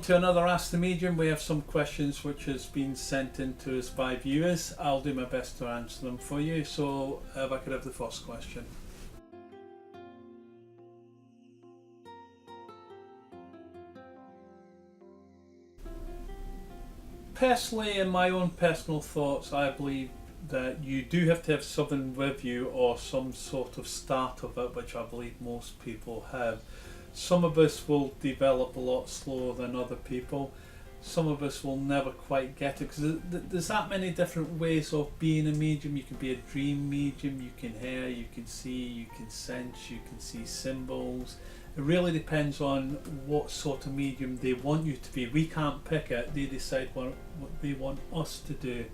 To another Ask the Medium, we have some questions which has been sent in to us by viewers. I'll do my best to answer them for you. So if I could have the first question. Personally, in my own personal thoughts, I believe that you do have to have something with you or some sort of start of it, which I believe most people have. Some of us will develop a lot slower than other people. Some of us will never quite get it, because there's that many different ways of being a medium. You can be a dream medium, you can hear, you can see, you can sense, you can see symbols. It really depends on what sort of medium they want you to be. We can't pick it, they decide what they want us to do.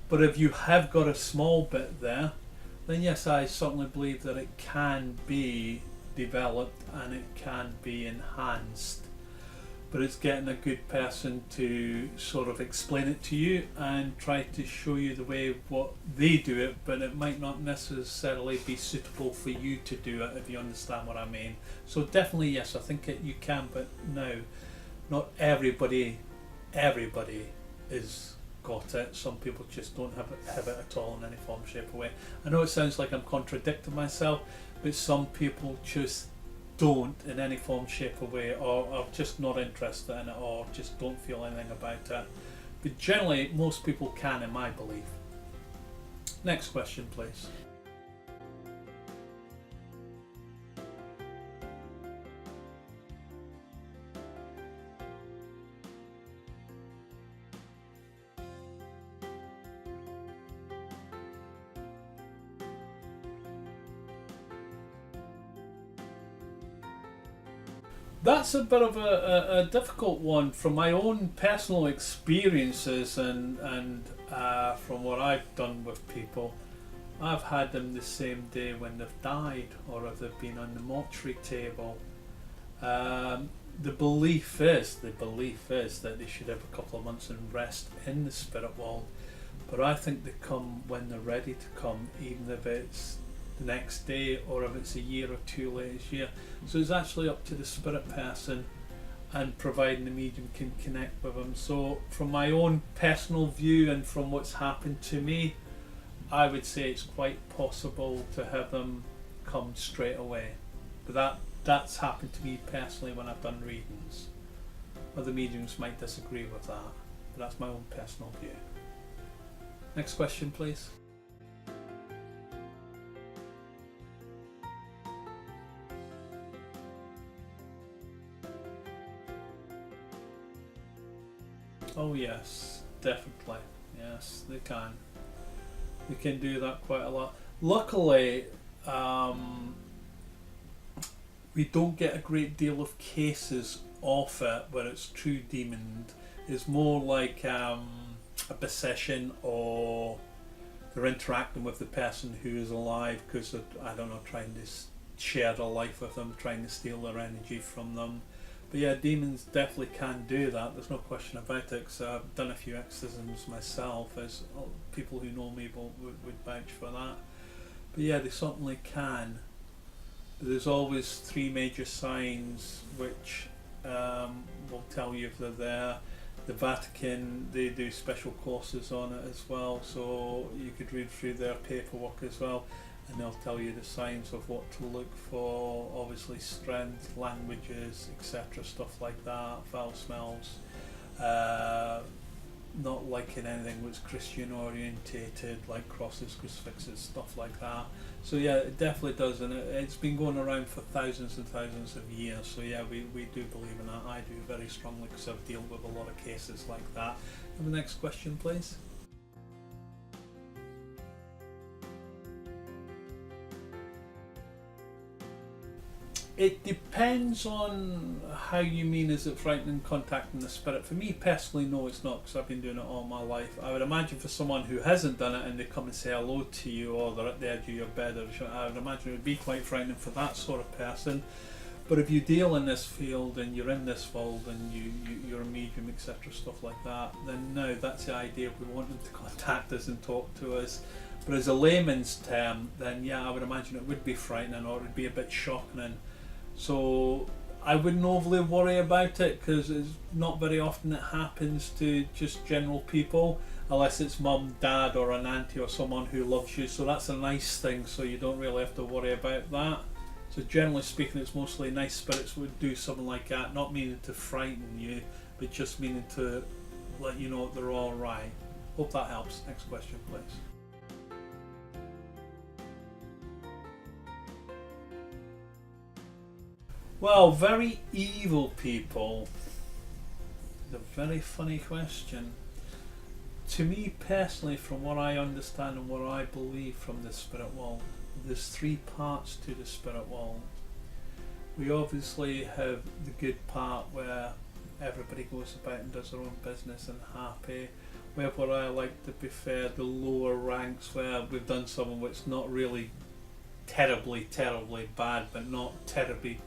But if you have got a small bit there, then yes, I certainly believe that it can be developed and it can be enhanced. But it's getting a good person to sort of explain it to you and try to show you the way what they do it, but it might not necessarily be suitable for you to do it, if you understand what I mean. So definitely yes, I think you can, but no, not everybody is got it. Some people just don't have it at all in any form, shape or way. I know it sounds like I'm contradicting myself, but some people just don't in any form, shape or way, or are just not interested in it, or just don't feel anything about it. But generally most people can, in my belief. Next question please. That's a bit of a difficult one from my own personal experiences and from what I've done with people. I've had them the same day when they've died, or if they've been on the mortuary table. The belief is that they should have a couple of months in rest in the spirit world, but I think they come when they're ready to come, even if it's the next day or if it's a year or two later year. So it's actually up to the spirit person, and providing the medium can connect with them. So from my own personal view and from what's happened to me, I would say it's quite possible to have them come straight away. But that's happened to me personally when I've done readings. Other mediums might disagree with that, but that's my own personal view. Next question please. Oh yes, definitely. Yes, they can. They can do that quite a lot. Luckily, we don't get a great deal of cases of it where it's true demon. It's more like a possession, or they're interacting with the person who is alive because they're, I don't know, trying to share their life with them, trying to steal their energy from them. But yeah, demons definitely can do that, there's no question about it, because I've done a few exorcisms myself, as people who know me would vouch for that. But yeah, they certainly can. There's always three major signs which will tell you if they're there. The Vatican, they do special courses on it as well, so you could read through their paperwork as well, and they'll tell you the signs of what to look for, obviously strength, languages, etc., stuff like that, foul smells, not liking anything that's Christian orientated, like crosses, crucifixes, stuff like that. So yeah, it definitely does, and it's been going around for thousands and thousands of years, so yeah, we do believe in that. I do very strongly, because I've dealt with a lot of cases like that. And the next question please. It depends on how you mean. Is it frightening contacting the spirit? For me personally, no, it's not, because I've been doing it all my life. I would imagine for someone who hasn't done it and they come and say hello to you, or they're at the edge of your bed, I would imagine it would be quite frightening for that sort of person. But if you deal in this field and you're in this world and you're a medium, etc., stuff like that, then no, that's the idea. We want them to contact us and talk to us. But as a layman's term, then yeah, I would imagine it would be frightening, or it would be a bit shocking. So I wouldn't overly worry about it, because it's not very often it happens to just general people, unless it's mum, dad, or an auntie or someone who loves you. So that's a nice thing, so you don't really have to worry about that. So generally speaking, it's mostly nice spirits would do something like that, not meaning to frighten you, but just meaning to let you know that they're all right. Hope that helps. Next question, please. Well, very evil people. A very funny question. To me personally, from what I understand and what I believe from the spirit world, there's three parts to the spirit world. We obviously have the good part where everybody goes about and does their own business and happy. We have what I like to prefer, the lower ranks, where we've done something which not really terribly bad, but not terribly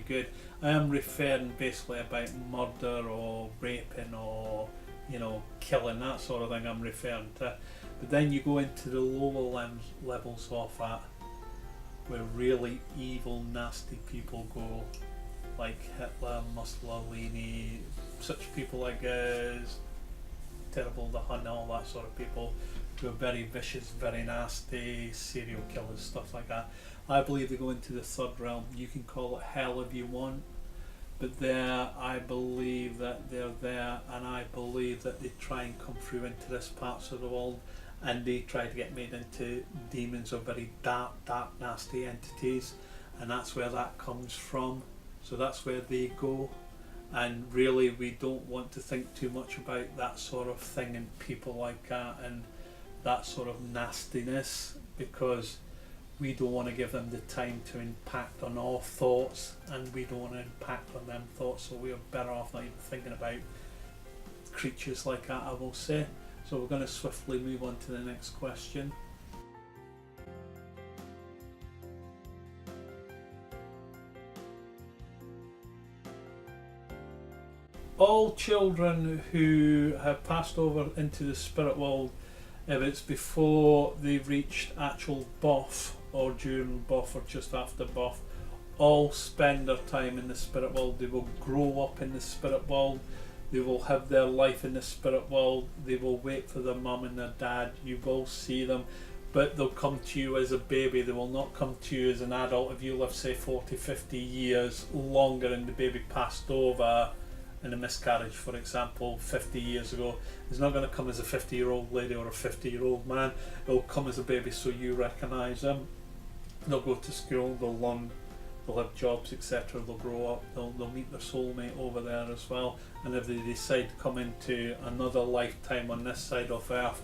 good. I am referring basically about murder or raping or, you know, killing, that sort of thing I'm referring to. But then you go into the lower levels of that, where really evil, nasty people go, like Hitler, Mussolini, such people like Terrible the Hun, all that sort of people, who are very vicious, very nasty, serial killers, stuff like that. I believe they go into the third realm. You can call it hell if you want, but there, I believe that they're there, and I believe that they try and come through into this parts of the world, and they try to get made into demons or very dark, nasty entities, and that's where that comes from. So that's where they go, and really we don't want to think too much about that sort of thing and people like that and that sort of nastiness, because we don't want to give them the time to impact on our thoughts, and we don't want to impact on them thoughts, so we are better off not even thinking about creatures like that, I will say. So we're going to swiftly move on to the next question. All children who have passed over into the spirit world, if it's before they've reached actual birth or during birth or just after birth, all spend their time in the spirit world. They will grow up in the spirit world. They will have their life in the spirit world. They will wait for their mum and their dad. You will see them, but they'll come to you as a baby. They will not come to you as an adult. If you live, say, 40, 50 years longer and the baby passed over in a miscarriage, for example, 50 years ago, it's not going to come as a 50-year-old lady or a 50-year-old man. It'll come as a baby, so you recognise them. They'll go to school, they'll learn, they'll have jobs, etc. They'll grow up, they'll meet their soulmate over there as well. And if they decide to come into another lifetime on this side of Earth,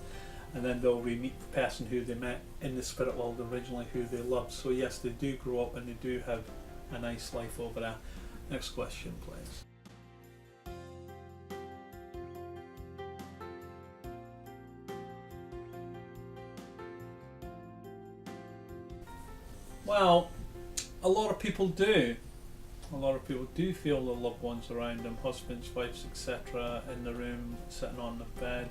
and then they'll re-meet the person who they met in the spirit world originally, who they loved. So yes, they do grow up and they do have a nice life over there. Next question, please. Well, a lot of people do. A lot of people do feel their loved ones around them, husbands, wives, etc., in the room, sitting on the bed.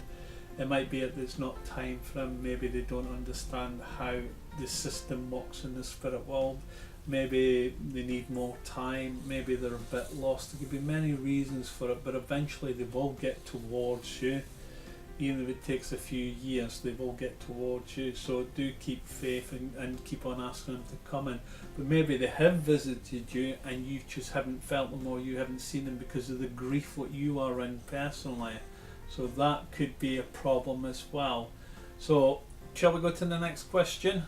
It might be that there's not time for them. Maybe they don't understand how the system works in the spirit world. Maybe they need more time. Maybe they're a bit lost. There could be many reasons for it, but eventually they will get towards you. Even if it takes a few years, they will get towards you. So do keep faith and keep on asking them to come in. But maybe they have visited you and you just haven't felt them, or you haven't seen them because of the grief what you are in personally. So that could be a problem as well. So shall we go to the next question?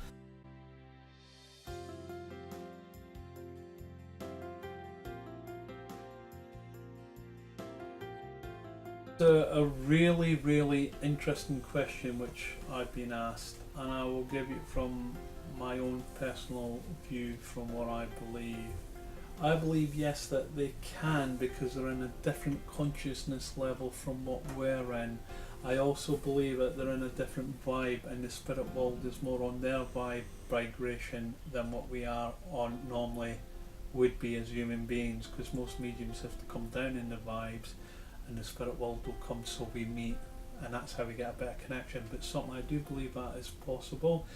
A really interesting question which I've been asked, and I will give it from my own personal view from what I believe. I believe yes that they can, because they're in a different consciousness level from what we're in. I also believe that they're in a different vibe, and the spirit world is more on their vibration than what we are on normally would be as human beings, because most mediums have to come down in the vibes, and the spirit world will come so we meet, and that's how we get a better connection. But something I do believe that is possible.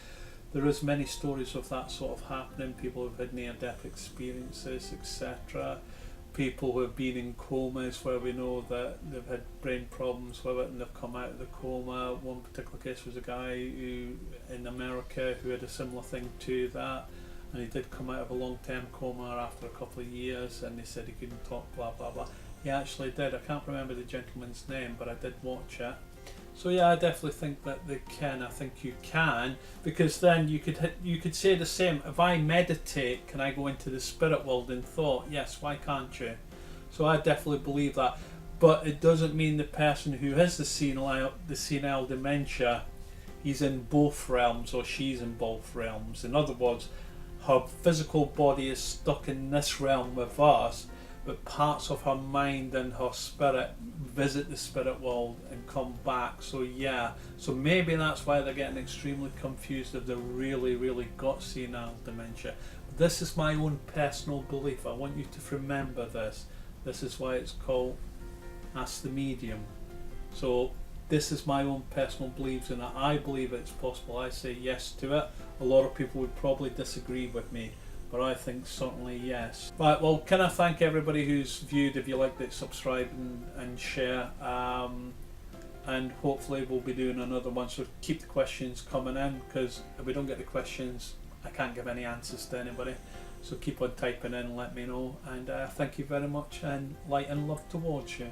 There is many stories of that sort of happening. People have had near-death experiences, etc. people who have been in comas where we know that they've had brain problems with it and they've come out of the coma. One particular case was a guy who in America who had a similar thing to that, and he did come out of a long-term coma after a couple of years, and they said he couldn't talk, blah blah blah. He actually did. I can't remember the gentleman's name, but I did watch it. So yeah, I definitely think that they can. I think you can, because then you could say the same. If I meditate, can I go into the spirit world in thought? Yes. Why can't you? So I definitely believe that, but it doesn't mean the person who has the senile dementia, he's in both realms or she's in both realms. In other words, her physical body is stuck in this realm with us, but parts of her mind and her spirit visit the spirit world and come back. So yeah, so maybe that's why they're getting extremely confused if they really got senile dementia. This is my own personal belief. I want you to remember this. This is why it's called Ask the Medium. So this is my own personal beliefs, and I believe it's possible. I say yes to it. A lot of people would probably disagree with me, but I think certainly yes. Right, well, can I thank everybody who's viewed? If you liked it, subscribe and share, and hopefully we'll be doing another one. So keep the questions coming in, because if we don't get the questions, I can't give any answers to anybody. So keep on typing in and let me know, and thank you very much, and light and love towards you.